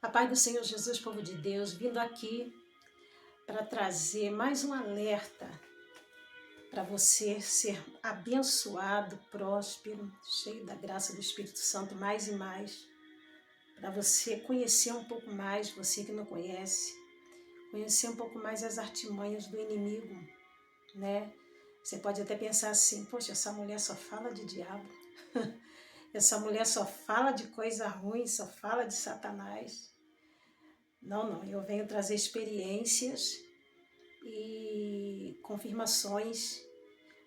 A paz do Senhor Jesus, povo de Deus, vindo aqui para trazer mais um alerta para você ser abençoado, próspero, cheio da graça do Espírito Santo mais e mais, para você conhecer um pouco mais, você que não conhece, conhecer um pouco mais as artimanhas do inimigo, né? Você pode até pensar assim, poxa, essa mulher só fala de diabo, essa mulher só fala de coisa ruim, só fala de Satanás. Não, eu venho trazer experiências e confirmações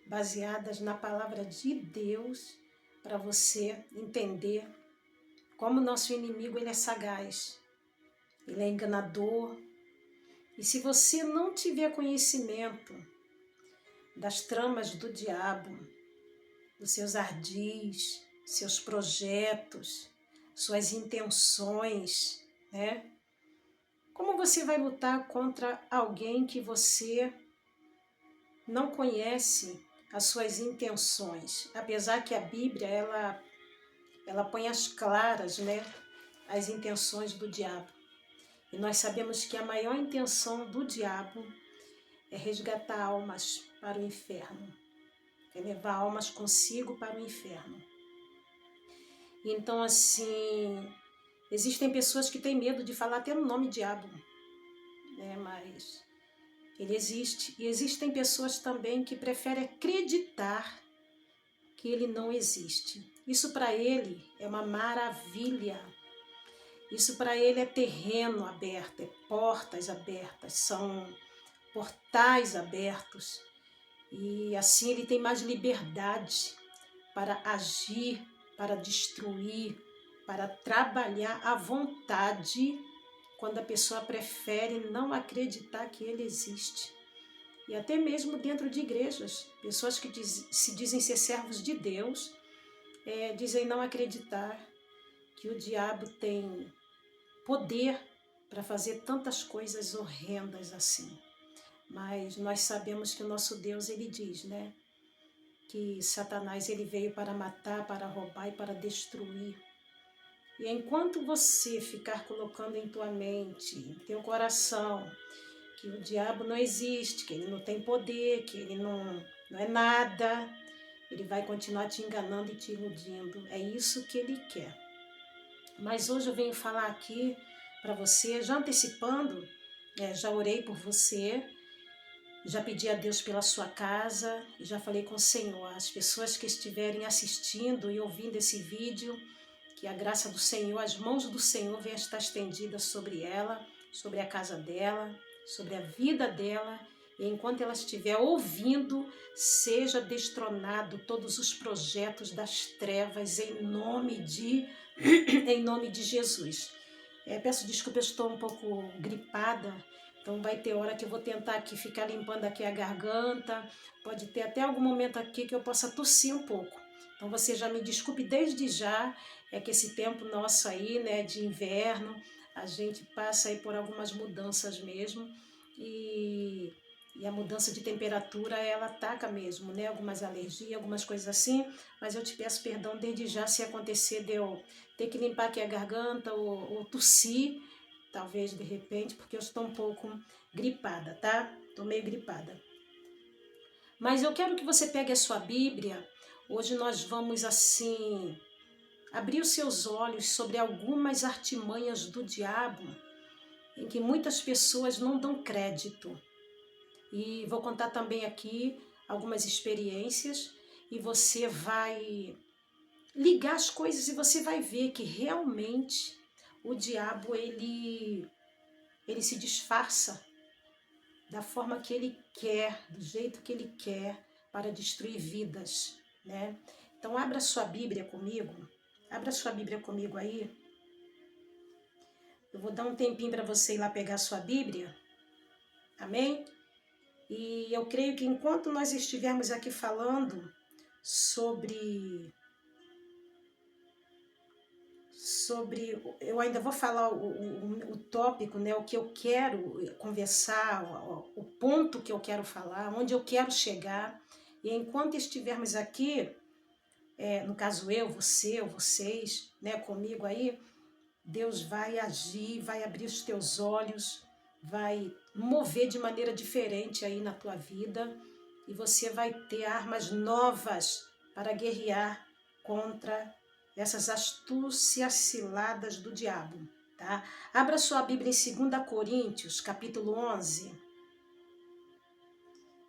baseadas na palavra de Deus para você entender como o nosso inimigo ele é sagaz, ele é enganador. E se você não tiver conhecimento das tramas do diabo, dos seus ardis, seus projetos, suas intenções, né? Como você vai lutar contra alguém que você não conhece as suas intenções? Apesar que a Bíblia, ela põe as claras, né, as intenções do diabo. E nós sabemos que a maior intenção do diabo é resgatar almas para o inferno, é levar almas consigo para o inferno. Então, assim, existem pessoas que têm medo de falar até no nome diabo, né, mas ele existe. E existem pessoas também que preferem acreditar que ele não existe. Isso para ele é uma maravilha. Isso para ele é terreno aberto, é portas abertas, são portais abertos. E assim ele tem mais liberdade para agir, para destruir, para trabalhar à vontade, quando a pessoa prefere não acreditar que ele existe. E até mesmo dentro de igrejas, pessoas que se dizem ser servos de Deus, dizem não acreditar que o diabo tem poder para fazer tantas coisas horrendas assim. Mas nós sabemos que o nosso Deus, ele diz, né, que Satanás ele veio para matar, para roubar e para destruir. E enquanto você ficar colocando em tua mente, em teu coração, que o diabo não existe, que ele não tem poder, que ele não é nada, ele vai continuar te enganando e te iludindo. É isso que ele quer. Mas hoje eu venho falar aqui para você, já antecipando, já orei por você, já pedi a Deus pela sua casa, já falei com o Senhor, as pessoas que estiverem assistindo e ouvindo esse vídeo, que a graça do Senhor, as mãos do Senhor venham estar estendidas sobre ela, sobre a casa dela, sobre a vida dela, e enquanto ela estiver ouvindo, seja destronado todos os projetos das trevas em nome de Jesus. Peço desculpa, eu estou um pouco gripada, então vai ter hora que eu vou tentar aqui ficar limpando aqui a garganta, pode ter até algum momento aqui que eu possa tossir um pouco. Então você já me desculpe desde já, que esse tempo nosso aí, né, de inverno, a gente passa aí por algumas mudanças mesmo, e a mudança de temperatura, ela ataca mesmo, né, algumas alergias, algumas coisas assim, mas eu te peço perdão desde já se acontecer de eu ter que limpar aqui a garganta ou tossir, talvez de repente, porque eu estou um pouco gripada, tá? Estou meio gripada. Mas eu quero que você pegue a sua Bíblia. Hoje nós vamos, assim, abrir os seus olhos sobre algumas artimanhas do diabo em que muitas pessoas não dão crédito. E vou contar também aqui algumas experiências e você vai ligar as coisas e você vai ver que realmente o diabo ele se disfarça da forma que ele quer, do jeito que ele quer, para destruir vidas, né? Então abra sua Bíblia comigo, abra sua Bíblia comigo aí. Eu vou dar um tempinho para você ir lá pegar sua Bíblia, amém? E eu creio que enquanto nós estivermos aqui falando sobre, eu ainda vou falar o tópico, né, o que eu quero conversar, o ponto que eu quero falar, onde eu quero chegar. E enquanto estivermos aqui, no caso eu, você ou vocês, né, comigo aí, Deus vai agir, vai abrir os teus olhos, vai mover de maneira diferente aí na tua vida e você vai ter armas novas para guerrear contra essas astúcias ciladas do diabo, tá? Abra sua Bíblia em 2 Coríntios, capítulo 11.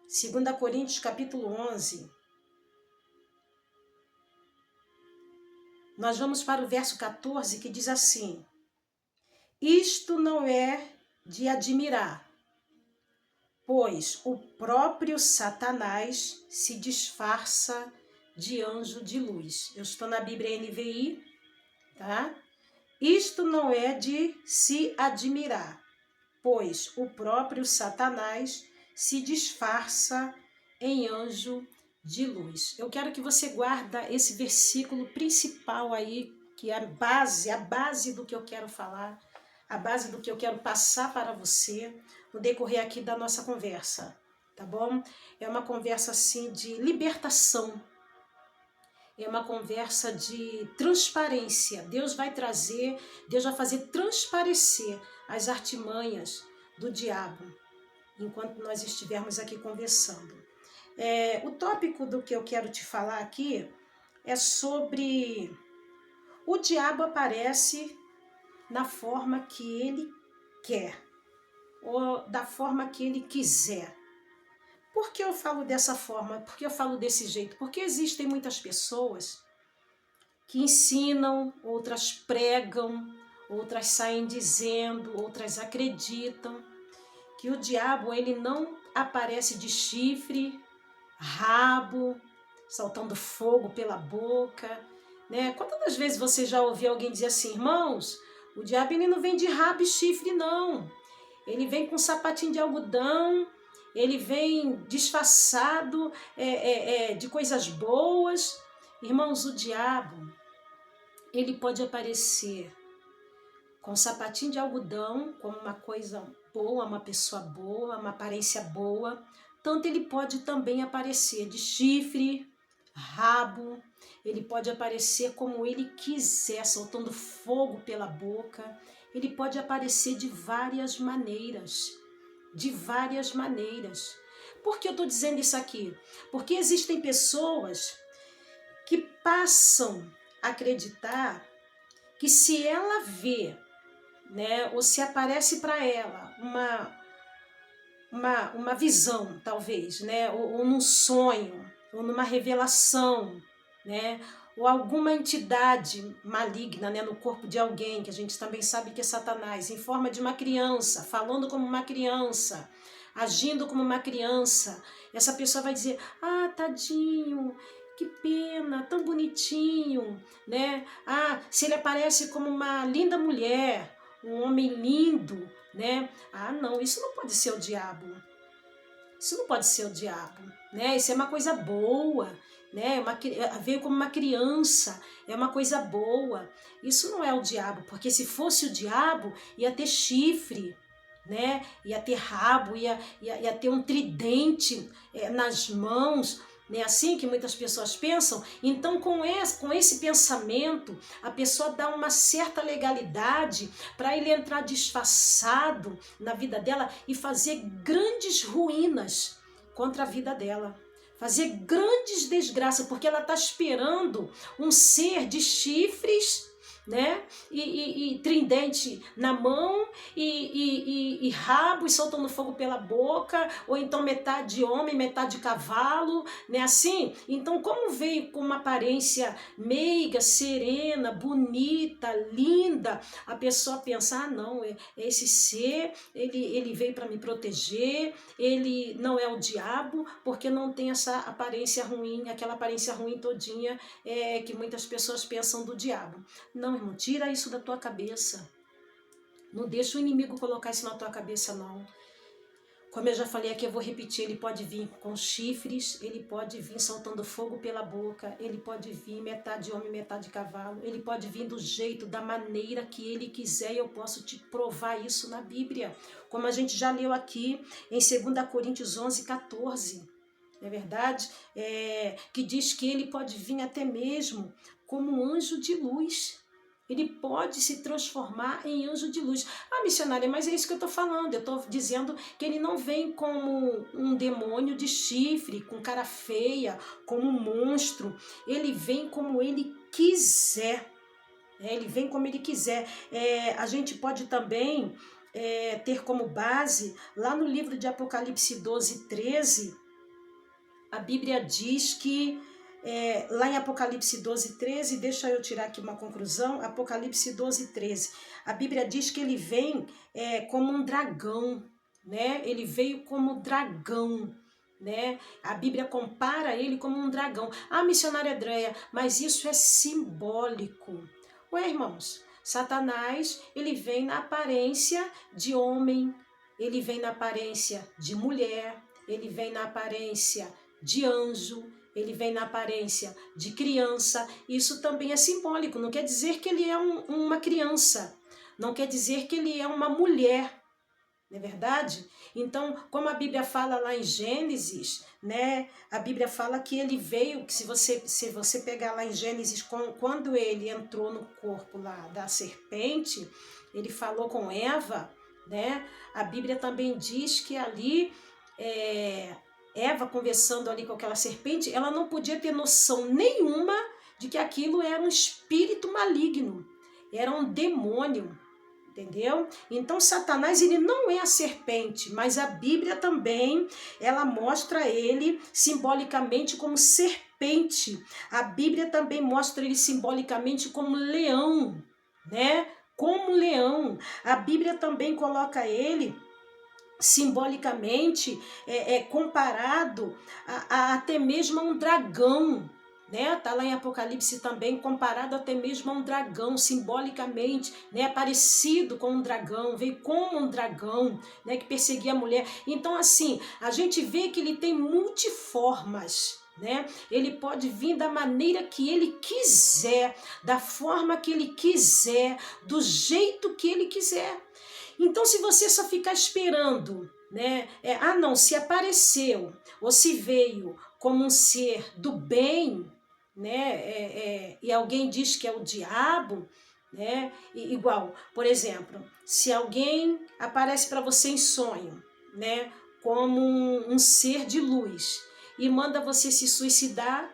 2 Coríntios, capítulo 11. Nós vamos para o verso 14, que diz assim: isto não é de admirar, pois o próprio Satanás se disfarça de anjo de luz. Eu estou na Bíblia NVI, tá? Isto não é de se admirar, pois o próprio Satanás se disfarça em anjo de luz. Eu quero que você guarda esse versículo principal aí, que é a base do que eu quero falar, a base do que eu quero passar para você no decorrer aqui da nossa conversa, tá bom? É uma conversa assim de libertação, é uma conversa de transparência. Deus vai fazer transparecer as artimanhas do diabo enquanto nós estivermos aqui conversando. O tópico do que eu quero te falar aqui é sobre o diabo aparece na forma que ele quer, ou da forma que ele quiser. Por que eu falo dessa forma? Por que eu falo desse jeito? Porque existem muitas pessoas que ensinam, outras pregam, outras saem dizendo, outras acreditam que o diabo ele não aparece de chifre, rabo, soltando fogo pela boca, né? Quantas das vezes você já ouviu alguém dizer assim: irmãos, o diabo ele não vem de rabo e chifre, não. Ele vem com um sapatinho de algodão, ele vem disfarçado de coisas boas. Irmãos, o diabo, ele pode aparecer com um sapatinho de algodão, como uma coisa boa, uma pessoa boa, uma aparência boa. Tanto ele pode também aparecer de chifre, rabo, ele pode aparecer como ele quiser, soltando fogo pela boca. Ele pode aparecer de várias maneiras, de várias maneiras. Por que eu estou dizendo isso aqui? Porque existem pessoas que passam a acreditar que se ela vê, né, ou se aparece para ela uma visão, talvez, né, ou num sonho, ou numa revelação, né, ou alguma entidade maligna, né, no corpo de alguém, que a gente também sabe que é Satanás, em forma de uma criança, falando como uma criança, agindo como uma criança, essa pessoa vai dizer: ah, tadinho, que pena, tão bonitinho, né? Ah, se ele aparece como uma linda mulher, um homem lindo, né? Ah, não, isso não pode ser o diabo. Isso não pode ser o diabo, né? Isso é uma coisa boa, né? Veio como uma criança, é uma coisa boa. Isso não é o diabo, porque se fosse o diabo, ia ter chifre, né? Ia ter rabo, ia ter um tridente nas mãos, né? Assim que muitas pessoas pensam. Então, com esse pensamento, a pessoa dá uma certa legalidade para ele entrar disfarçado na vida dela e fazer grandes ruínas contra a vida dela. Fazer grandes desgraças, porque ela está esperando um ser de chifres, né? E tridente na mão, e rabo e soltando fogo pela boca, ou então metade homem, metade cavalo, né? Assim, então como veio com uma aparência meiga, serena, bonita, linda, a pessoa pensa: ah, não, esse ser, ele veio para me proteger, ele não é o diabo, porque não tem essa aparência ruim, aquela aparência ruim todinha que muitas pessoas pensam do diabo. Não, irmão, tira isso da tua cabeça. Não deixa o inimigo colocar isso na tua cabeça, não. Como eu já falei aqui, eu vou repetir: ele pode vir com chifres, ele pode vir soltando fogo pela boca, ele pode vir metade homem, metade cavalo, ele pode vir do jeito, da maneira que ele quiser, e eu posso te provar isso na Bíblia. Como a gente já leu aqui em 2 Coríntios 11, 14. Não é verdade? Que diz que ele pode vir até mesmo como um anjo de luz. Ele pode se transformar em anjo de luz. Ah, missionária, mas é isso que eu estou falando. Eu estou dizendo que ele não vem como um demônio de chifre, com cara feia, como um monstro. Ele vem como ele quiser. Ele vem como ele quiser. A gente pode também ter como base, lá no livro de Apocalipse 12, 13, a Bíblia diz que, lá em Apocalipse 12, 13, deixa eu tirar aqui uma conclusão, Apocalipse 12, 13, a Bíblia diz que ele vem como um dragão, né? Ele veio como dragão, né? A Bíblia compara ele como um dragão. Ah, missionária Andréia, mas isso é simbólico. Ué, irmãos, Satanás, ele vem na aparência de homem, ele vem na aparência de mulher, ele vem na aparência de anjo, ele vem na aparência de criança. Isso também é simbólico, não quer dizer que ele é uma criança, não quer dizer que ele é uma mulher, não é verdade? Então, como a Bíblia fala lá em Gênesis, né? A Bíblia fala que ele veio, que se você pegar lá em Gênesis, quando ele entrou no corpo lá da serpente, ele falou com Eva, né? A Bíblia também diz que ali Eva conversando ali com aquela serpente, ela não podia ter noção nenhuma de que aquilo era um espírito maligno, era um demônio. Entendeu? Então Satanás, ele não é a serpente, mas a Bíblia também, ela mostra ele simbolicamente como serpente. A Bíblia também mostra ele simbolicamente como leão, né? Como leão. A Bíblia também coloca ele simbolicamente comparado a até mesmo a um dragão, né? Tá lá em Apocalipse também, comparado até mesmo a um dragão, simbolicamente, né? Parecido com um dragão, veio como um dragão, né? Que perseguia a mulher. Então, assim, a gente vê que ele tem multiformas, né? Ele pode vir da maneira que ele quiser, da forma que ele quiser, do jeito que ele quiser. Então, se você só ficar esperando, né? Não, se apareceu ou se veio como um ser do bem, né? E alguém diz que é o diabo, né? Igual, por exemplo, se alguém aparece para você em sonho, né? Como um ser de luz e manda você se suicidar,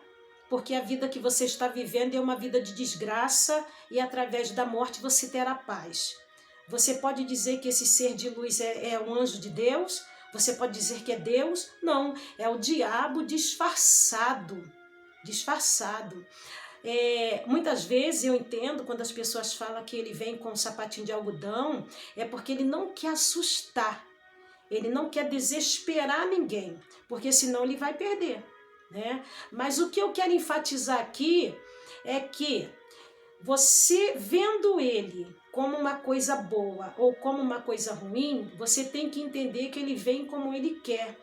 porque a vida que você está vivendo é uma vida de desgraça e através da morte você terá paz. Você pode dizer que esse ser de luz é um anjo de Deus? Você pode dizer que é Deus? Não, é o diabo disfarçado. Disfarçado. Muitas vezes eu entendo quando as pessoas falam que ele vem com um sapatinho de algodão, é porque ele não quer assustar, ele não quer desesperar ninguém, porque senão ele vai perder, né? Mas o que eu quero enfatizar aqui é que você vendo ele como uma coisa boa ou como uma coisa ruim, você tem que entender que ele vem como ele quer.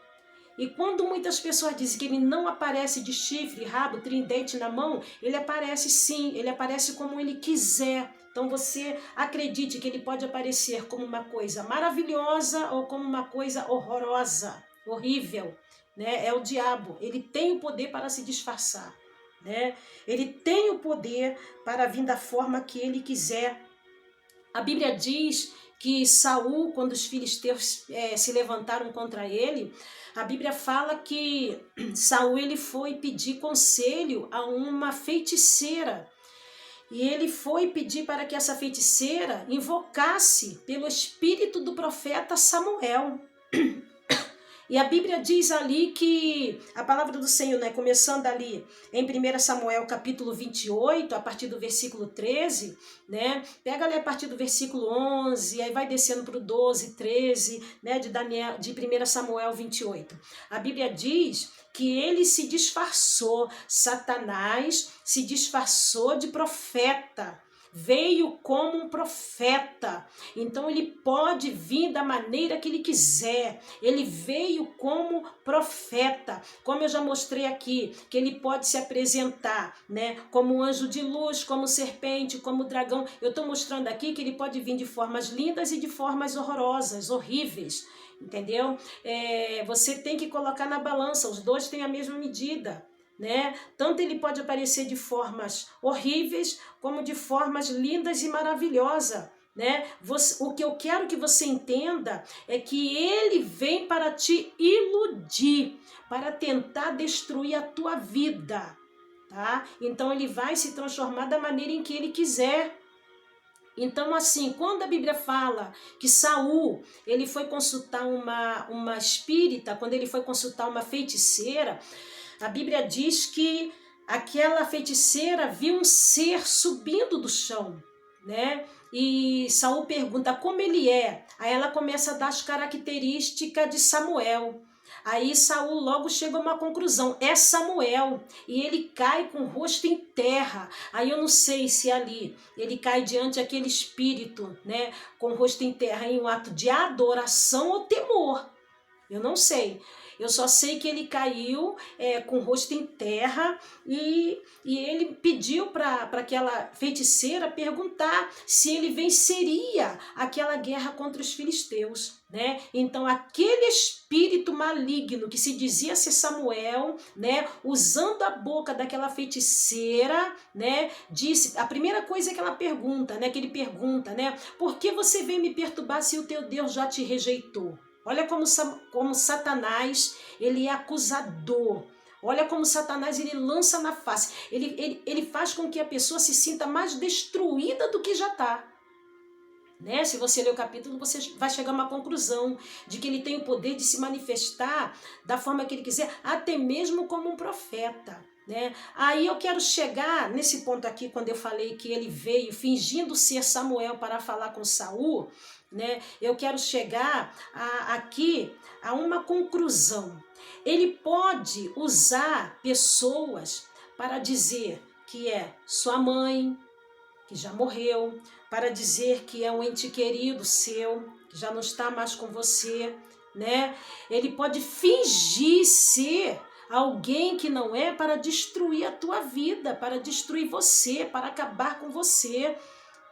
E quando muitas pessoas dizem que ele não aparece de chifre, rabo, tridente na mão, ele aparece sim, ele aparece como ele quiser. Então você acredite que ele pode aparecer como uma coisa maravilhosa ou como uma coisa horrorosa, horrível, né? É o diabo, ele tem o poder para se disfarçar, né? Ele tem o poder para vir da forma que ele quiser. A Bíblia diz que Saul, quando os filisteus se levantaram contra ele, a Bíblia fala que Saul ele foi pedir conselho a uma feiticeira. E ele foi pedir para que essa feiticeira invocasse pelo espírito do profeta Samuel. E a Bíblia diz ali que a palavra do Senhor, né, começando ali em 1 Samuel capítulo 28, a partir do versículo 13, né, pega ali a partir do versículo 11, aí vai descendo para o 12, 13, né, de 1 Samuel 28. A Bíblia diz que ele se disfarçou, Satanás se disfarçou de profeta, veio como um profeta, então ele pode vir da maneira que ele quiser, ele veio como profeta, como eu já mostrei aqui, que ele pode se apresentar, né, como anjo de luz, como serpente, como dragão. Eu estou mostrando aqui que ele pode vir de formas lindas e de formas horrorosas, horríveis, entendeu? Você tem que colocar na balança, os dois têm a mesma medida, né? Tanto ele pode aparecer de formas horríveis, como de formas lindas e maravilhosas, né? O que eu quero que você entenda é que ele vem para te iludir, para tentar destruir a tua vida, tá? Então ele vai se transformar da maneira em que ele quiser. Então, assim, quando a Bíblia fala que Saul, ele foi consultar uma espírita, quando ele foi consultar uma feiticeira, a Bíblia diz que aquela feiticeira viu um ser subindo do chão, né? E Saul pergunta como ele é. Aí ela começa a dar as características de Samuel. Aí Saul logo chega a uma conclusão, é Samuel, e ele cai com o rosto em terra. Aí eu não sei se ali ele cai diante daquele espírito, né, com o rosto em terra em um ato de adoração ou temor. Eu não sei. Eu só sei que ele caiu com o rosto em terra e ele pediu para aquela feiticeira perguntar se ele venceria aquela guerra contra os filisteus, né? Então aquele espírito maligno que se dizia ser Samuel, né, usando a boca daquela feiticeira, né, disse, a primeira coisa que ela pergunta, né, que ele pergunta, né, por que você veio me perturbar se o teu Deus já te rejeitou? Olha como Satanás, ele é acusador. Olha como Satanás, ele lança na face. Ele faz com que a pessoa se sinta mais destruída do que já está. Né? Se você ler o capítulo, você vai chegar a uma conclusão de que ele tem o poder de se manifestar da forma que ele quiser, até mesmo como um profeta. Né? Aí eu quero chegar nesse ponto aqui, quando eu falei que ele veio fingindo ser Samuel para falar com Saul, né? Eu quero chegar aqui a uma conclusão. Ele pode usar pessoas para dizer que é sua mãe, que já morreu, para dizer que é um ente querido seu, que já não está mais com você, né? Ele pode fingir ser alguém que não é para destruir a tua vida, para destruir você, para acabar com você,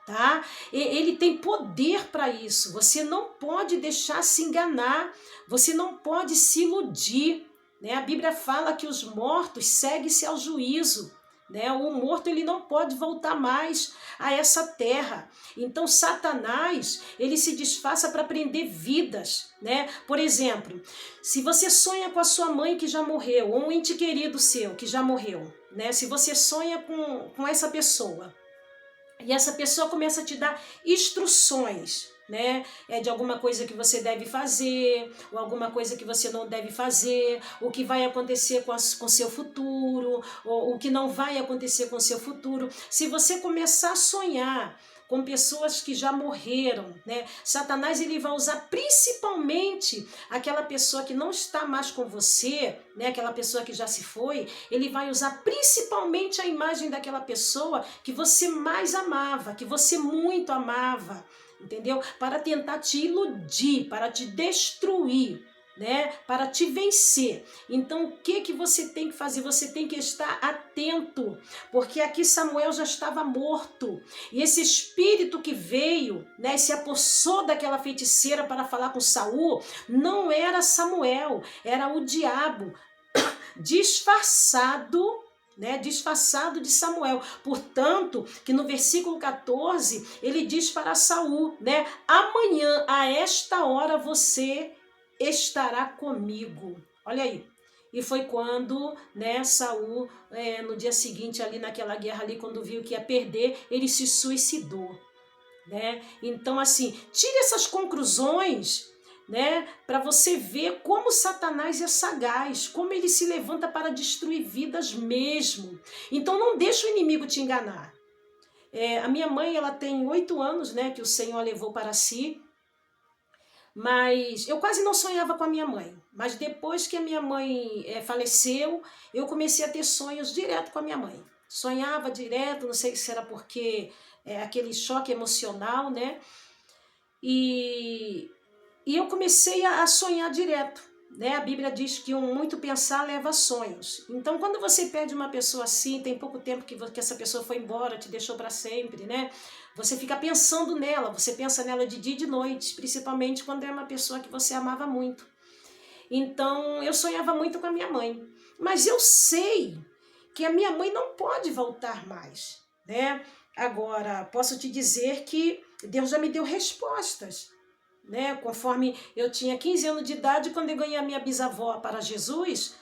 tá? Ele tem poder para isso. Você não pode deixar se enganar, você não pode se iludir, né? A Bíblia fala que os mortos seguem-se ao juízo, né? O morto ele não pode voltar mais a essa terra. Então Satanás, ele se disfarça para prender vidas, né? Por exemplo, se você sonha com a sua mãe que já morreu, ou um ente querido seu que já morreu, né? Se você sonha com essa pessoa, e essa pessoa começa a te dar instruções, né? De alguma coisa que você deve fazer, ou alguma coisa que você não deve fazer, o que vai acontecer com seu futuro, ou o que não vai acontecer com seu futuro. Se você começar a sonhar com pessoas que já morreram, né? Satanás ele vai usar principalmente aquela pessoa que não está mais com você, né? Aquela pessoa que já se foi, ele vai usar principalmente a imagem daquela pessoa que você mais amava, que você muito amava, entendeu? Para tentar te iludir, para te destruir, né? Para te vencer. Então o que você tem que fazer? Você tem que estar atento, porque aqui Samuel já estava morto, e esse espírito que veio, né, se apossou daquela feiticeira para falar com Saul, não era Samuel, era o diabo disfarçado, né, disfarçado de Samuel. Portanto, que no versículo 14, ele diz para Saul, né, amanhã a esta hora você estará comigo. Olha aí. E foi quando, né, Saul, no dia seguinte, ali naquela guerra ali, quando viu que ia perder, ele se suicidou, né? Então, assim, tire essas conclusões, né, para você ver como Satanás é sagaz, como ele se levanta para destruir vidas mesmo. Então, não deixa o inimigo te enganar. A minha mãe, ela tem 8 anos, né, que o Senhor a levou para si, mas eu quase não sonhava com a minha mãe. Mas depois que a minha mãe faleceu, eu comecei a ter sonhos direto com a minha mãe. Sonhava direto, não sei se era porque aquele choque emocional, né? E eu comecei a sonhar direto, né? A Bíblia diz que muito pensar leva a sonhos. Então, quando você perde uma pessoa assim, tem pouco tempo que essa pessoa foi embora, te deixou para sempre, né? Você fica pensando nela, você pensa nela de dia e de noite, principalmente quando é uma pessoa que você amava muito. Então, eu sonhava muito com a minha mãe. Mas eu sei que a minha mãe não pode voltar mais, né? Agora, posso te dizer que Deus já me deu respostas, né? Conforme eu tinha 15 anos de idade, quando eu ganhei a minha bisavó para Jesus,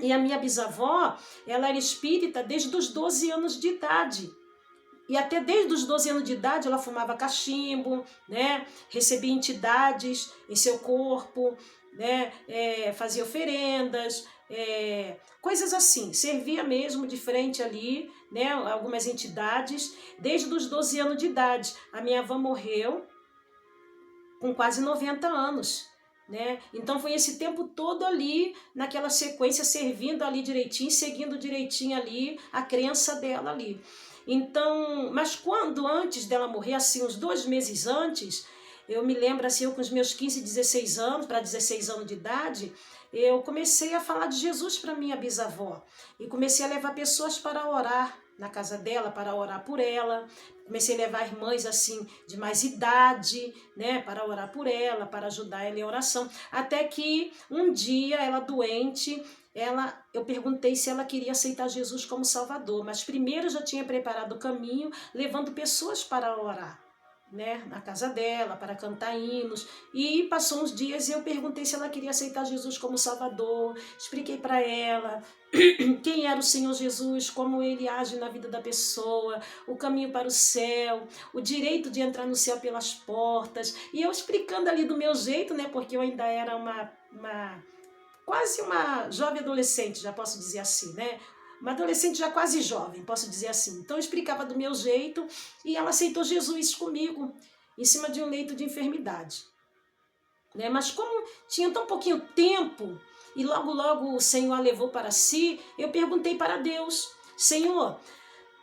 e a minha bisavó, ela era espírita desde os 12 anos de idade. E até desde os 12 anos de idade ela fumava cachimbo, né? Recebia entidades em seu corpo, né? Fazia oferendas, coisas assim. Servia mesmo de frente ali, né? Algumas entidades, desde os 12 anos de idade. A minha avó morreu com quase 90 anos. Né? Então foi esse tempo todo ali, naquela sequência, servindo ali direitinho, seguindo direitinho ali a crença dela ali. Então, mas quando antes dela morrer, assim, uns 2 meses antes, eu me lembro assim, eu com os meus 15, 16 anos, para 16 anos de idade, eu comecei a falar de Jesus para minha bisavó. E comecei a levar pessoas para orar na casa dela, para orar por ela. Comecei a levar irmãs assim de mais idade, né, para orar por ela, para ajudar ela em oração. Até que um dia, ela doente, eu perguntei se ela queria aceitar Jesus como Salvador, mas primeiro eu já tinha preparado o caminho, levando pessoas para orar, né, na casa dela, para cantar hinos. E passou uns dias e eu perguntei se ela queria aceitar Jesus como Salvador, expliquei para ela quem era o Senhor Jesus, como ele age na vida da pessoa, o caminho para o céu, o direito de entrar no céu pelas portas, e eu explicando ali do meu jeito, né, porque eu ainda era quase uma jovem adolescente, já posso dizer assim, né, uma adolescente já quase jovem, posso dizer assim. Então eu explicava do meu jeito e ela aceitou Jesus comigo, em cima de um leito de enfermidade. Né? Mas como tinha tão pouquinho tempo, e logo logo o Senhor a levou para si, eu perguntei para Deus: Senhor,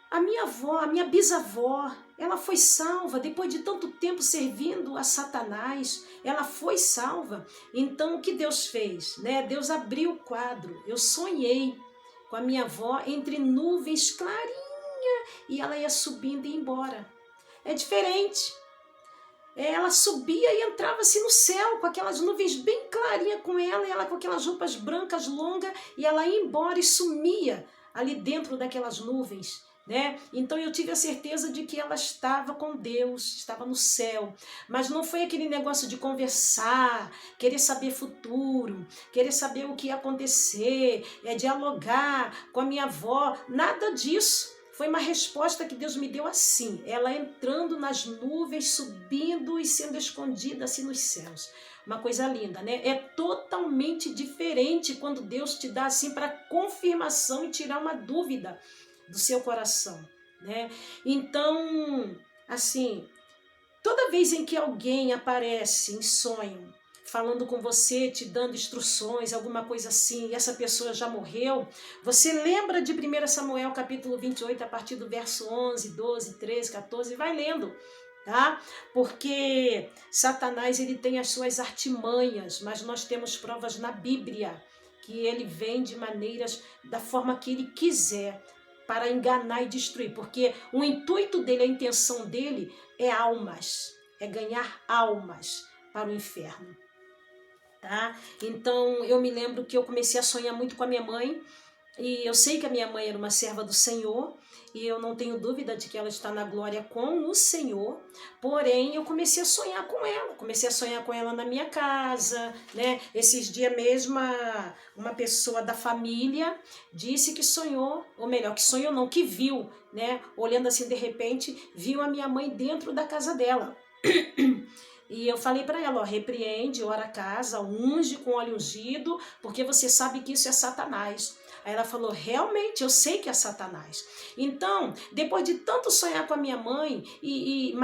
a minha avó, a minha bisavó, ela foi salva depois de tanto tempo servindo a Satanás, ela foi salva. Então o que Deus fez? Né? Deus abriu o quadro, eu sonhei com a minha avó entre nuvens clarinha e ela ia subindo e ia embora. É diferente. Ela subia e entrava assim no céu, com aquelas nuvens bem clarinhas com ela, e ela com aquelas roupas brancas longas, e ela ia embora e sumia ali dentro daquelas nuvens. Né? Então eu tive a certeza de que ela estava com Deus, estava no céu. Mas não foi aquele negócio de conversar, querer saber futuro, querer saber o que ia acontecer, dialogar com a minha avó, nada disso. Foi uma resposta que Deus me deu assim, ela entrando nas nuvens, subindo e sendo escondida assim nos céus. Uma coisa linda, né? É totalmente diferente quando Deus te dá assim para confirmação e tirar uma dúvida do seu coração, né? Então, assim, toda vez em que alguém aparece em sonho, falando com você, te dando instruções, alguma coisa assim, e essa pessoa já morreu, você lembra de 1 Samuel capítulo 28, a partir do verso 11, 12, 13, 14, vai lendo, tá? Porque Satanás, ele tem as suas artimanhas, mas nós temos provas na Bíblia que ele vem de maneiras, da forma que ele quiser, para enganar e destruir, porque o intuito dele, a intenção dele é almas, é ganhar almas para o inferno. Tá? Então eu me lembro que eu comecei a sonhar muito com a minha mãe, e eu sei que a minha mãe era uma serva do Senhor, e eu não tenho dúvida de que ela está na glória com o Senhor, porém eu comecei a sonhar com ela na minha casa, né? Esses dias mesmo uma pessoa da família disse que sonhou, ou melhor, que sonhou não, que viu, né? Olhando assim de repente, viu a minha mãe dentro da casa dela. E eu falei para ela, ó, repreende, ora a casa, unge com óleo ungido, porque você sabe que isso é Satanás. Aí ela falou, realmente, eu sei que é Satanás. Então, depois de tanto sonhar com a minha mãe e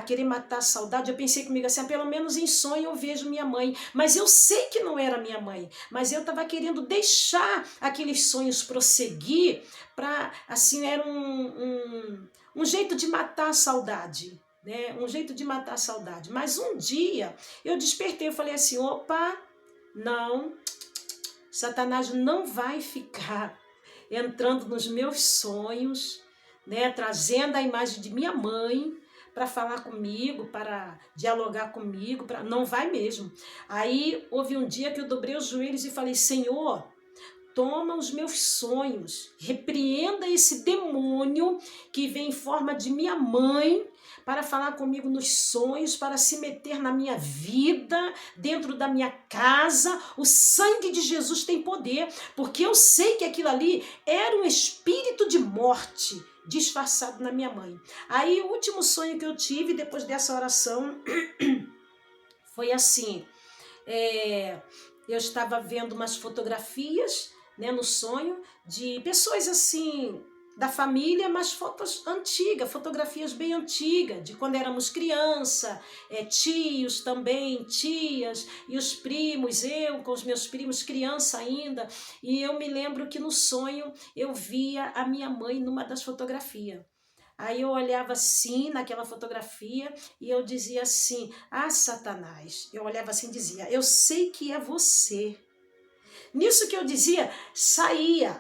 querer matar a saudade, eu pensei comigo assim, pelo menos em sonho eu vejo minha mãe. Mas eu sei que não era minha mãe, mas eu estava querendo deixar aqueles sonhos prosseguir para, assim, era um jeito de matar a saudade. Né? Um jeito de matar a saudade. Mas um dia eu despertei, eu falei assim, opa, não, Satanás não vai ficar entrando nos meus sonhos, né? Trazendo a imagem de minha mãe para falar comigo, para dialogar comigo, não vai mesmo. Aí houve um dia que eu dobrei os joelhos e falei, Senhor, toma os meus sonhos. Repreenda esse demônio que vem em forma de minha mãe para falar comigo nos sonhos, para se meter na minha vida, dentro da minha casa. O sangue de Jesus tem poder, porque eu sei que aquilo ali era um espírito de morte disfarçado na minha mãe. Aí o último sonho que eu tive depois dessa oração foi assim, eu estava vendo umas fotografias, né, no sonho de pessoas assim da família, mas fotos antigas, fotografias bem antigas, de quando éramos criança, tios também, tias, e os primos, eu com os meus primos criança ainda, e eu me lembro que no sonho eu via a minha mãe numa das fotografias. Aí eu olhava assim naquela fotografia e eu dizia assim, Satanás, eu olhava assim e dizia, eu sei que é você. Nisso que eu dizia,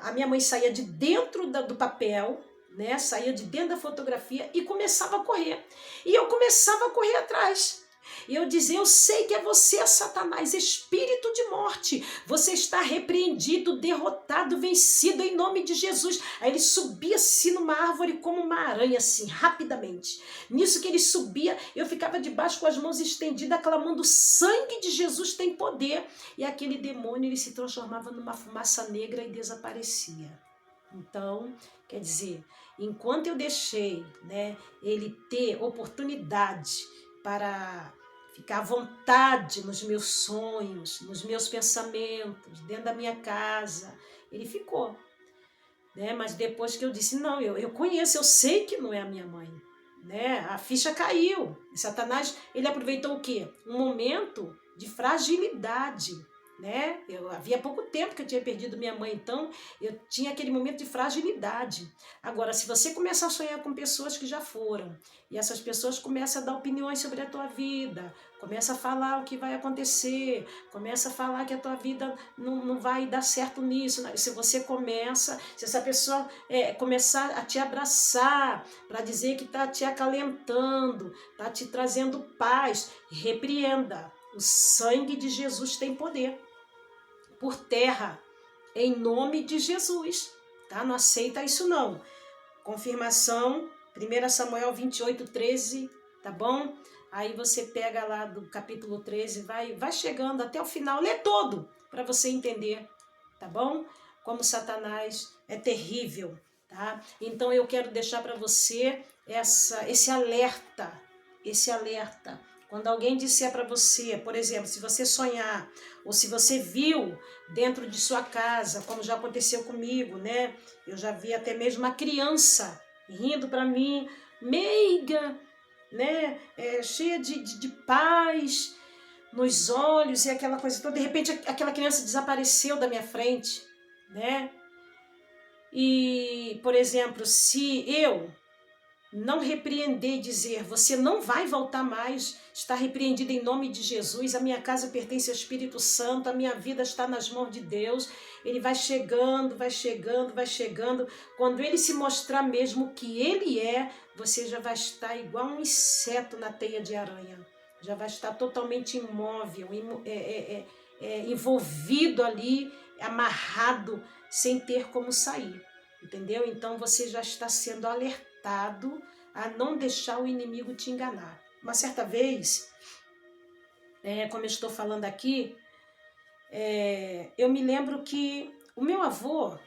a minha mãe saía de dentro do papel, né? Saía de dentro da fotografia e começava a correr. E eu começava a correr atrás. E eu dizia, eu sei que é você, Satanás, espírito de morte. Você está repreendido, derrotado, vencido em nome de Jesus. Aí ele subia assim numa árvore como uma aranha, assim, rapidamente. Nisso que ele subia, eu ficava debaixo com as mãos estendidas, clamando, o sangue de Jesus tem poder. E aquele demônio, ele se transformava numa fumaça negra e desaparecia. Então, quer dizer, enquanto eu deixei, né, ele ter oportunidade para ficar à vontade nos meus sonhos, nos meus pensamentos, dentro da minha casa, ele ficou. Né? Mas depois que eu disse, não, eu conheço, eu sei que não é a minha mãe. Né? A ficha caiu. Satanás, ele aproveitou o quê? Um momento de fragilidade. Né? Havia pouco tempo que eu tinha perdido minha mãe, então eu tinha aquele momento de fragilidade. Agora, se você começa a sonhar com pessoas que já foram, e essas pessoas começam a dar opiniões sobre a tua vida, começa a falar o que vai acontecer, começa a falar que a tua vida não vai dar certo nisso, se você começa, se essa pessoa começar a te abraçar, para dizer que está te acalentando, está te trazendo paz, repreenda. O sangue de Jesus tem poder. Por terra, em nome de Jesus, tá? Não aceita isso não. Confirmação, 1 Samuel 28:13, tá bom? Aí você pega lá do capítulo 13, vai chegando até o final, lê todo, para você entender, tá bom? Como Satanás é terrível, tá? Então eu quero deixar para você esse alerta, Quando alguém disser para você, por exemplo, se você sonhar, ou se você viu dentro de sua casa, como já aconteceu comigo, né? Eu já vi até mesmo uma criança rindo para mim, meiga, né? Cheia de paz nos olhos e aquela coisa toda. De repente, aquela criança desapareceu da minha frente, né? E, por exemplo, se eu não repreender e dizer, você não vai voltar mais, está repreendido em nome de Jesus, a minha casa pertence ao Espírito Santo, a minha vida está nas mãos de Deus, ele vai chegando, vai chegando, vai chegando, quando ele se mostrar mesmo que ele você já vai estar igual um inseto na teia de aranha, já vai estar totalmente imóvel, envolvido ali, amarrado, sem ter como sair, entendeu? Então você já está sendo alertado a não deixar o inimigo te enganar. Uma certa vez, como eu estou falando aqui, eu me lembro que o meu avô,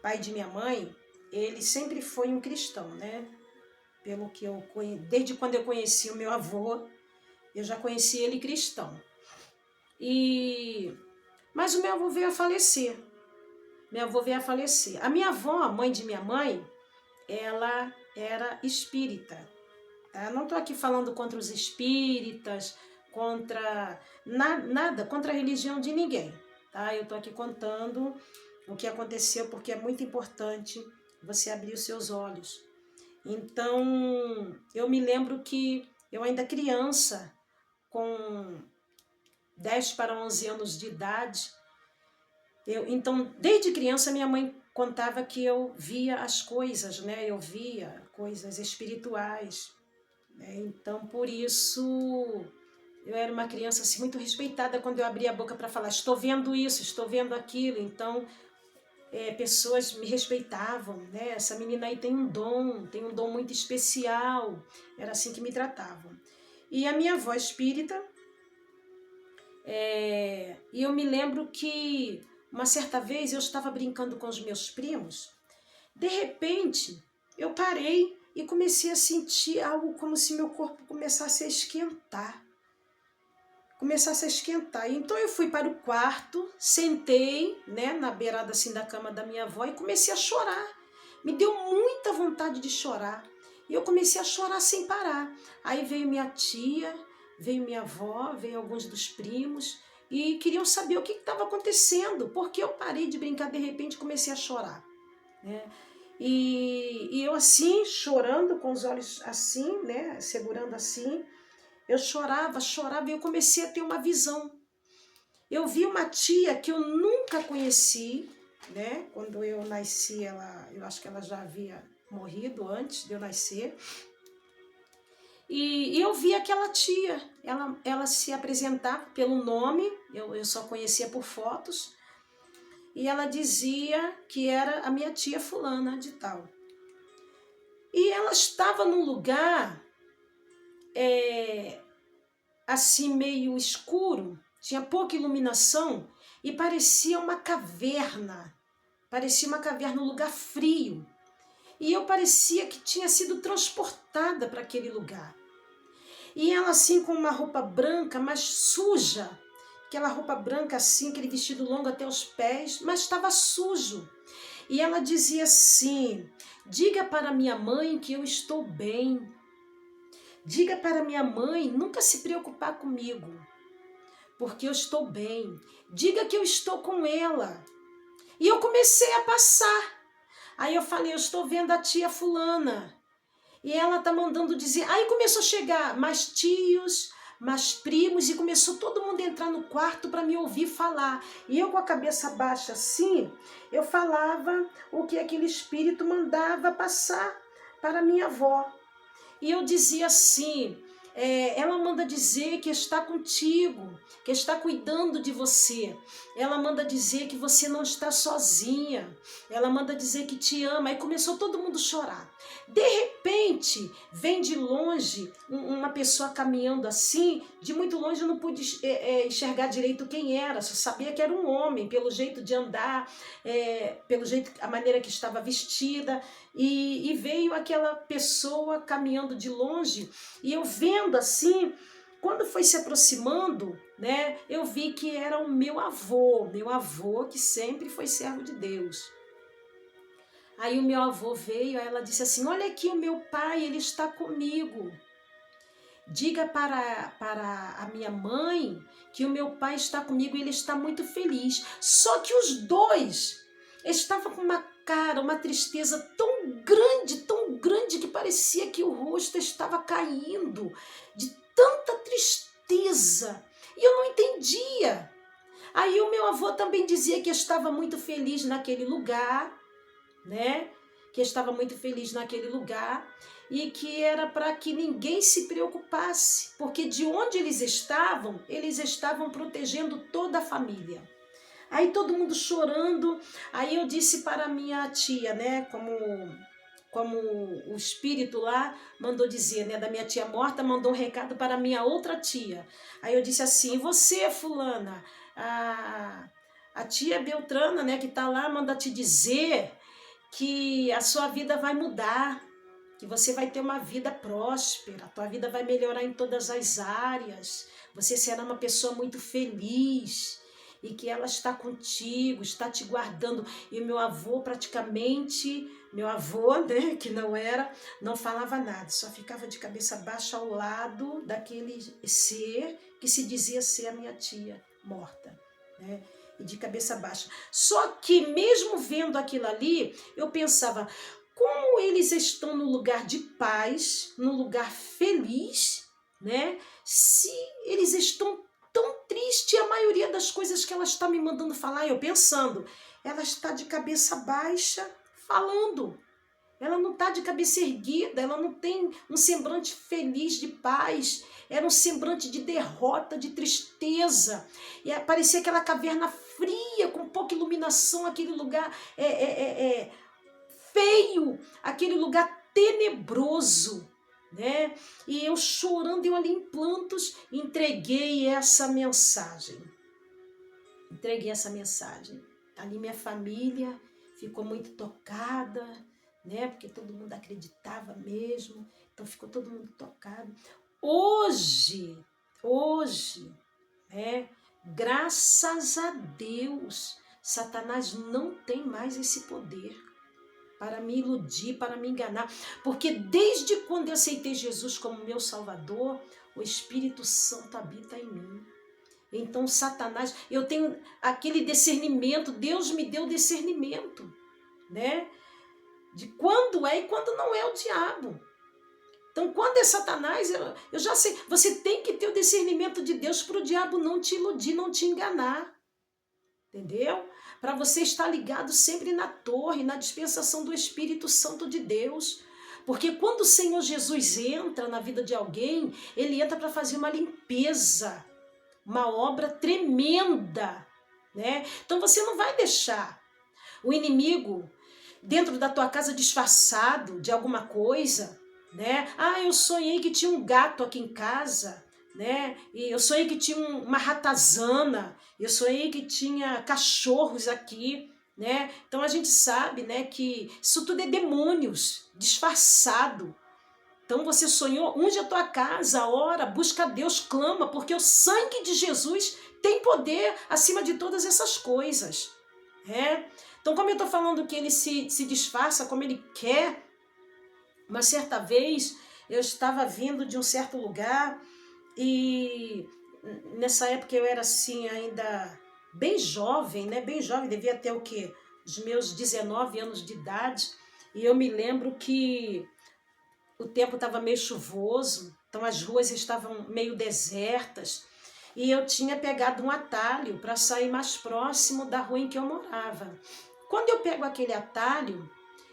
pai de minha mãe, ele sempre foi um cristão, né? Pelo que desde quando eu conheci o meu avô, eu já conheci ele cristão. Mas o meu avô veio a falecer. A minha avó, a mãe de minha mãe, ela era espírita. Tá? Não estou aqui falando contra os espíritas, contra nada, contra a religião de ninguém. Tá? Eu estou aqui contando o que aconteceu, porque é muito importante você abrir os seus olhos. Então, eu me lembro que eu ainda criança, com 10 para 11 anos de idade, então, desde criança, minha mãe contava que eu via as coisas, né? Eu via coisas espirituais. Né? Então, por isso, eu era uma criança assim, muito respeitada quando eu abria a boca para falar, estou vendo isso, estou vendo aquilo. Então, pessoas me respeitavam, né? Essa menina aí tem um dom muito especial. Era assim que me tratavam. E a minha avó espírita, e eu me lembro que uma certa vez eu estava brincando com os meus primos, de repente eu parei e comecei a sentir algo como se meu corpo começasse a esquentar. Então eu fui para o quarto, sentei, né, na beirada assim da cama da minha avó e comecei a chorar. Me deu muita vontade de chorar. E eu comecei a chorar sem parar. Aí veio minha tia, veio minha avó, veio alguns dos primos e queriam saber o que estava acontecendo, porque eu parei de brincar, de repente comecei a chorar, né? E eu assim, chorando, com os olhos assim, né, segurando assim, eu chorava e eu comecei a ter uma visão. Eu vi uma tia que eu nunca conheci, né? Quando eu nasci, eu acho que ela já havia morrido antes de eu nascer. E eu vi aquela tia, ela se apresentava pelo nome, eu só conhecia por fotos, e ela dizia que era a minha tia fulana de tal. E ela estava num lugar assim meio escuro, tinha pouca iluminação e parecia uma caverna, um lugar frio. E eu parecia que tinha sido transportada para aquele lugar. E ela assim com uma roupa branca, mas suja, aquela roupa branca assim, aquele vestido longo até os pés, mas estava sujo. E ela dizia assim: diga para minha mãe que eu estou bem. Diga para minha mãe nunca se preocupar comigo, porque eu estou bem. Diga que eu estou com ela. E eu comecei a passar. Aí eu falei, eu estou vendo a tia fulana. E ela está mandando dizer. Aí começou a chegar mais tios, mais primos, e começou todo mundo a entrar no quarto para me ouvir falar. E eu com a cabeça baixa assim, eu falava o que aquele espírito mandava passar para minha avó. E eu dizia assim, ela manda dizer que está contigo, que está cuidando de você. Ela manda dizer que você não está sozinha. Ela manda dizer que te ama. Aí começou todo mundo a chorar. De repente, vem de longe uma pessoa caminhando assim. De muito longe eu não pude enxergar direito quem era. Só sabia que era um homem, pelo jeito de andar, pelo jeito, a maneira que estava vestida. E veio aquela pessoa caminhando de longe, e eu vendo assim, quando foi se aproximando, né, eu vi que era o meu avô que sempre foi servo de Deus. Aí o meu avô veio, aí ela disse assim, olha aqui o meu pai, ele está comigo. Diga para a minha mãe que o meu pai está comigo e ele está muito feliz. Só que os dois estavam com uma cara, uma tristeza tão grande, que parecia que o rosto estava caindo de tanta tristeza. E eu não entendia. Aí o meu avô também dizia que estava muito feliz naquele lugar, né? Que estava muito feliz naquele lugar e que era para que ninguém se preocupasse, porque de onde eles estavam protegendo toda a família. Aí todo mundo chorando, aí eu disse para a minha tia, né, como o espírito lá mandou dizer, né, da minha tia morta, mandou um recado para a minha outra tia. Aí eu disse assim, você fulana, a tia Beltrana, né, que está lá, manda te dizer que a sua vida vai mudar, que você vai ter uma vida próspera, a tua vida vai melhorar em todas as áreas, você será uma pessoa muito feliz e que ela está contigo, está te guardando. E o meu avô praticamente, né, que não falava nada, só ficava de cabeça baixa ao lado daquele ser que se dizia ser a minha tia morta, né? E de cabeça baixa. Só que mesmo vendo aquilo ali, eu pensava, como eles estão no lugar de paz, no lugar feliz, né? Se eles estão tão tristes, a maioria das coisas que ela está me mandando falar, eu pensando, ela está de cabeça baixa falando. Ela não está de cabeça erguida, ela não tem um semblante feliz de paz, era um semblante de derrota, de tristeza. E parecia aquela caverna fria, com pouca iluminação, aquele lugar feio, aquele lugar tenebroso, né? E eu chorando, eu ali em plantos, entreguei essa mensagem. Ali minha família ficou muito tocada, né? Porque todo mundo acreditava mesmo, então ficou todo mundo tocado. Hoje, né? Graças a Deus, Satanás não tem mais esse poder para me iludir, para me enganar. Porque desde quando eu aceitei Jesus como meu Salvador, o Espírito Santo habita em mim. Então, Satanás, eu tenho aquele discernimento, Deus me deu discernimento, né? De quando é e quando não é o diabo. Então, quando é Satanás, eu já sei. Você tem que ter o discernimento de Deus para o diabo não te iludir, não te enganar. Entendeu? Para você estar ligado sempre na torre, na dispensação do Espírito Santo de Deus. Porque quando o Senhor Jesus entra na vida de alguém, ele entra para fazer uma limpeza, uma obra tremenda, né? Então você não vai deixar o inimigo dentro da tua casa disfarçado de alguma coisa, né? Ah, eu sonhei que tinha um gato aqui em casa, né? E eu sonhei que tinha uma ratazana, eu sonhei que tinha cachorros aqui, né? Então a gente sabe, né, que isso tudo é demônios disfarçado. Então você sonhou, unge a tua casa, ora, busca a Deus, clama, porque o sangue de Jesus tem poder acima de todas essas coisas. Então, como eu estou falando que ele se disfarça como ele quer, uma certa vez eu estava vindo de um certo lugar e nessa época eu era assim ainda bem jovem, né? Bem jovem, devia ter o quê? Os meus 19 anos de idade. E eu me lembro que o tempo estava meio chuvoso, então as ruas estavam meio desertas e eu tinha pegado um atalho para sair mais próximo da rua em que eu morava. Quando eu pego aquele atalho,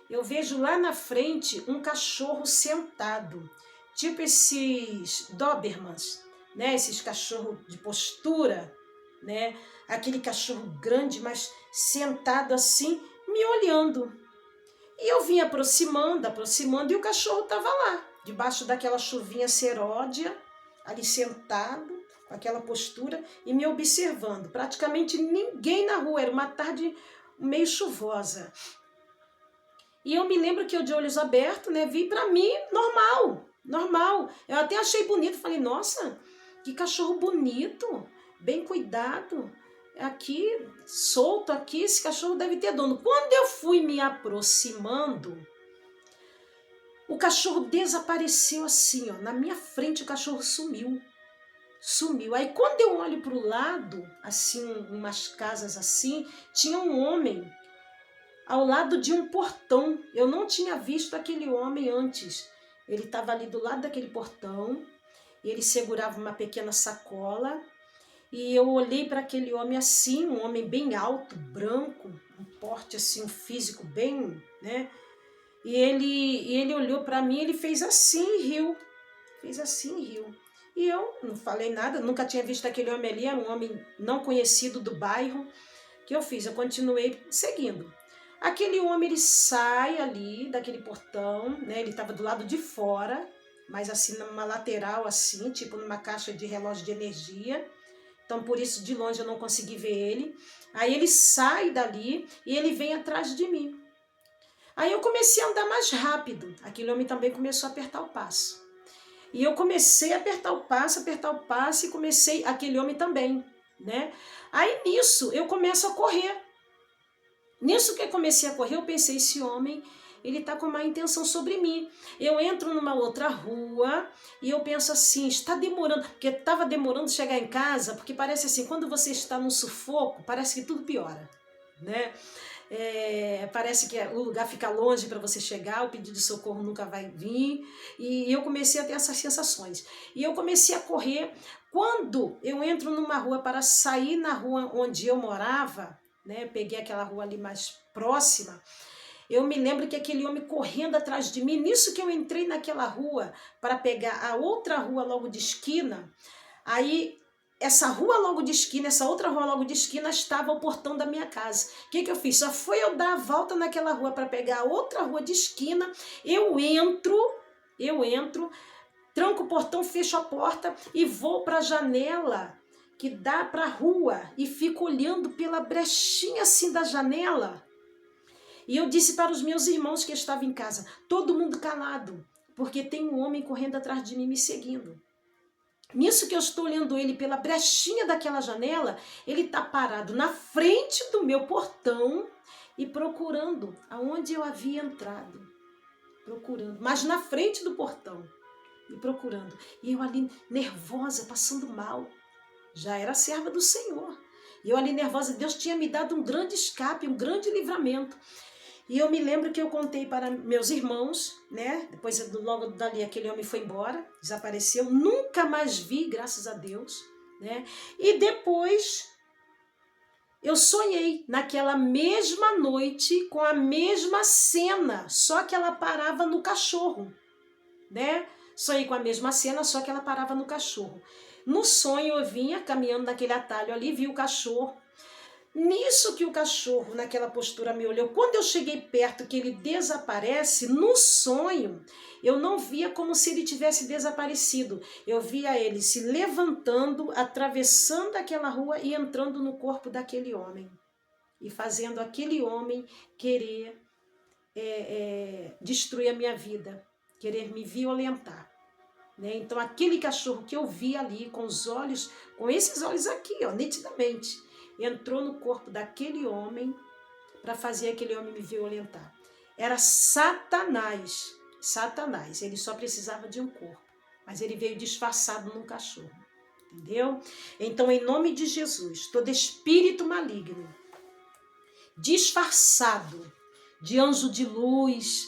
eu vejo lá na frente um cachorro sentado, tipo esses Dobermans, né? Esses cachorros de postura, né? Aquele cachorro grande, mas sentado assim, me olhando. E eu vim aproximando, e o cachorro estava lá, debaixo daquela chuvinha seródia, ali sentado, com aquela postura, e me observando. Praticamente ninguém na rua, era uma tarde meio chuvosa. E eu me lembro que eu, de olhos abertos, né, vi para mim normal. Eu até achei bonito, falei, nossa, que cachorro bonito, bem cuidado. Aqui, solto aqui, esse cachorro deve ter dono. Quando eu fui me aproximando, o cachorro desapareceu assim, ó, na minha frente o cachorro sumiu. Aí quando eu olho para o lado, assim, umas casas assim, tinha um homem ao lado de um portão. Eu não tinha visto aquele homem antes. Ele estava ali do lado daquele portão, ele segurava uma pequena sacola, e eu olhei para aquele homem assim, um homem bem alto, branco, um porte assim, um físico bem, né? E ele olhou para mim, ele fez assim e riu. E eu não falei nada, nunca tinha visto aquele homem ali, era um homem não conhecido do bairro. O que eu fiz? Eu continuei seguindo. Aquele homem, ele sai ali daquele portão, né? Ele estava do lado de fora, mas assim, numa lateral assim, tipo numa caixa de relógio de energia. Então, por isso, de longe eu não consegui ver ele. Aí ele sai dali e ele vem atrás de mim. Aí eu comecei a andar mais rápido. Aquele homem também começou a apertar o passo. E eu comecei a apertar o passo e comecei, aquele homem também, né? Aí nisso eu começo a correr. Nisso que eu comecei a correr, eu pensei, esse homem, ele tá com má intenção sobre mim. Eu entro numa outra rua e eu penso assim, está demorando, porque estava demorando chegar em casa, porque parece assim, quando você está num sufoco, parece que tudo piora, né? Parece que o lugar fica longe para você chegar, o pedido de socorro nunca vai vir, e eu comecei a ter essas sensações. E eu comecei a correr. Quando eu entro numa rua para sair na rua onde eu morava, né, peguei aquela rua ali mais próxima, eu me lembro que aquele homem correndo atrás de mim, nisso que eu entrei naquela rua para pegar a outra rua logo de esquina, aí essa rua logo de esquina, essa outra rua logo de esquina, estava o portão da minha casa. O que eu fiz? Só foi eu dar a volta naquela rua para pegar a outra rua de esquina, eu entro, tranco o portão, fecho a porta e vou para a janela que dá para a rua e fico olhando pela brechinha assim da janela. E eu disse para os meus irmãos que estavam em casa, todo mundo calado, porque tem um homem correndo atrás de mim me seguindo. Nisso que eu estou olhando ele pela brechinha daquela janela, ele está parado na frente do meu portão e procurando aonde eu havia entrado. Procurando, mas na frente do portão e procurando. E eu ali nervosa, passando mal. Já era serva do Senhor. E eu ali nervosa, Deus tinha me dado um grande escape, um grande livramento. E eu me lembro que eu contei para meus irmãos, né? Depois, logo dali, aquele homem foi embora, desapareceu. Nunca mais vi, graças a Deus, né? E depois, eu sonhei naquela mesma noite com a mesma cena, só que ela parava no cachorro, né? Sonhei com a mesma cena, só que ela parava no cachorro. No sonho, eu vinha caminhando naquele atalho ali, vi o cachorro. Nisso que o cachorro, naquela postura, me olhou. Quando eu cheguei perto, que ele desaparece, no sonho, eu não via como se ele tivesse desaparecido. Eu via ele se levantando, atravessando aquela rua e entrando no corpo daquele homem. E fazendo aquele homem querer destruir a minha vida, querer me violentar. Né? Então, aquele cachorro que eu vi ali, com os olhos, com esses olhos aqui, ó, nitidamente, entrou no corpo daquele homem para fazer aquele homem me violentar. Era Satanás. Satanás. Ele só precisava de um corpo. Mas ele veio disfarçado num cachorro. Entendeu? Então, em nome de Jesus, todo espírito maligno, disfarçado de anjo de luz,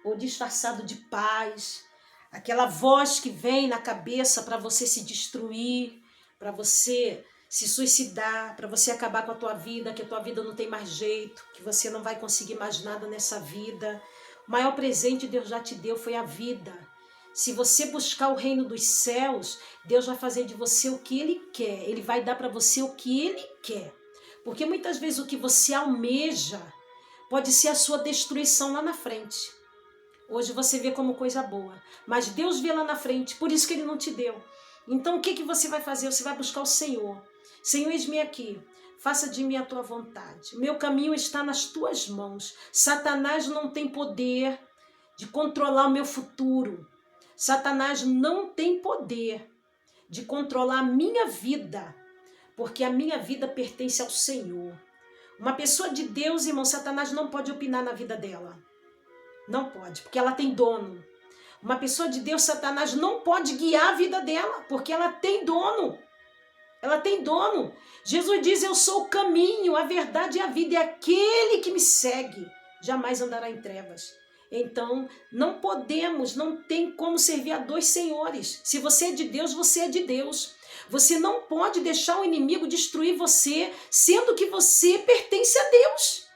ou disfarçado de paz, aquela voz que vem na cabeça para você se destruir, para você se suicidar, para você acabar com a tua vida, que a tua vida não tem mais jeito, que você não vai conseguir mais nada nessa vida. O maior presente Deus já te deu foi a vida. Se você buscar o reino dos céus, Deus vai fazer de você o que Ele quer. Ele vai dar para você o que Ele quer. Porque muitas vezes o que você almeja pode ser a sua destruição lá na frente. Hoje você vê como coisa boa, mas Deus vê lá na frente, por isso que Ele não te deu. Então o que você vai fazer? Você vai buscar o Senhor. Senhor, eis-me aqui, faça de mim a tua vontade. Meu caminho está nas tuas mãos. Satanás não tem poder de controlar o meu futuro. Satanás não tem poder de controlar a minha vida, porque a minha vida pertence ao Senhor. Uma pessoa de Deus, irmão, Satanás não pode opinar na vida dela. Não pode, porque ela tem dono. Uma pessoa de Deus, Satanás não pode guiar a vida dela, porque ela tem dono. Ela tem dono. Jesus diz, eu sou o caminho, a verdade e a vida. E aquele que me segue jamais andará em trevas. Então, não podemos, não tem como servir a dois senhores. Se você é de Deus, você é de Deus. Você não pode deixar o inimigo destruir você, sendo que você pertence a Deus.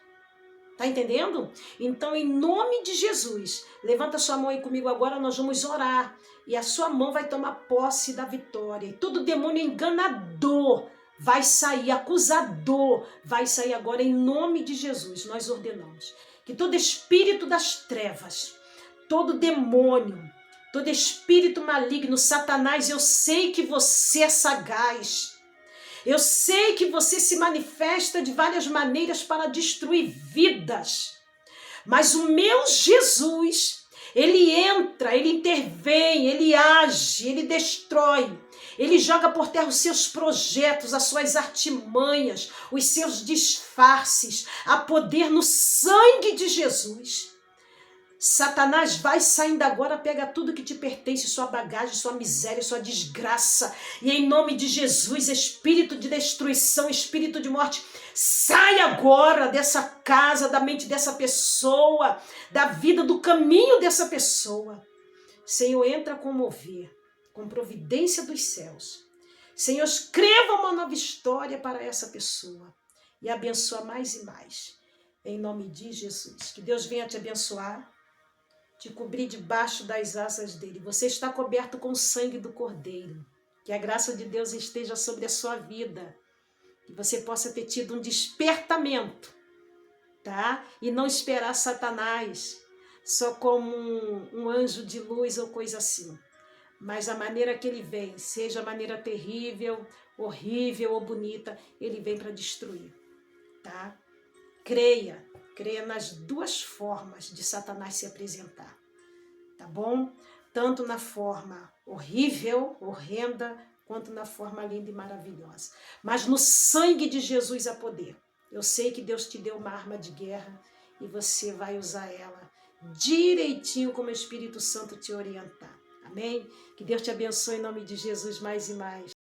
Tá entendendo? Então, em nome de Jesus, levanta sua mão aí comigo agora, nós vamos orar. E a sua mão vai tomar posse da vitória. E todo demônio enganador vai sair, acusador vai sair agora em nome de Jesus. Nós ordenamos que todo espírito das trevas, todo demônio, todo espírito maligno, Satanás, eu sei que você é sagaz. Eu sei que você se manifesta de várias maneiras para destruir vidas. Mas o meu Jesus, ele entra, ele intervém, ele age, ele destrói. Ele joga por terra os seus projetos, as suas artimanhas, os seus disfarces. Há poder no sangue de Jesus. Satanás, vai saindo agora, pega tudo que te pertence, sua bagagem, sua miséria, sua desgraça. E em nome de Jesus, espírito de destruição, espírito de morte, sai agora dessa casa, da mente dessa pessoa, da vida, do caminho dessa pessoa. Senhor, entra com mover, com providência dos céus. Senhor, escreva uma nova história para essa pessoa e abençoa mais e mais. Em nome de Jesus. Que Deus venha te abençoar, te cobrir debaixo das asas dele. Você está coberto com o sangue do Cordeiro. Que a graça de Deus esteja sobre a sua vida. Que você possa ter tido um despertamento, tá? E não esperar Satanás só como um anjo de luz ou coisa assim. Mas a maneira que ele vem, seja a maneira terrível, horrível ou bonita, ele vem para destruir, tá? Creia nas duas formas de Satanás se apresentar, tá bom? Tanto na forma horrível, horrenda, quanto na forma linda e maravilhosa. Mas no sangue de Jesus há poder. Eu sei que Deus te deu uma arma de guerra e você vai usar ela direitinho como o Espírito Santo te orientar. Amém? Que Deus te abençoe em nome de Jesus mais e mais.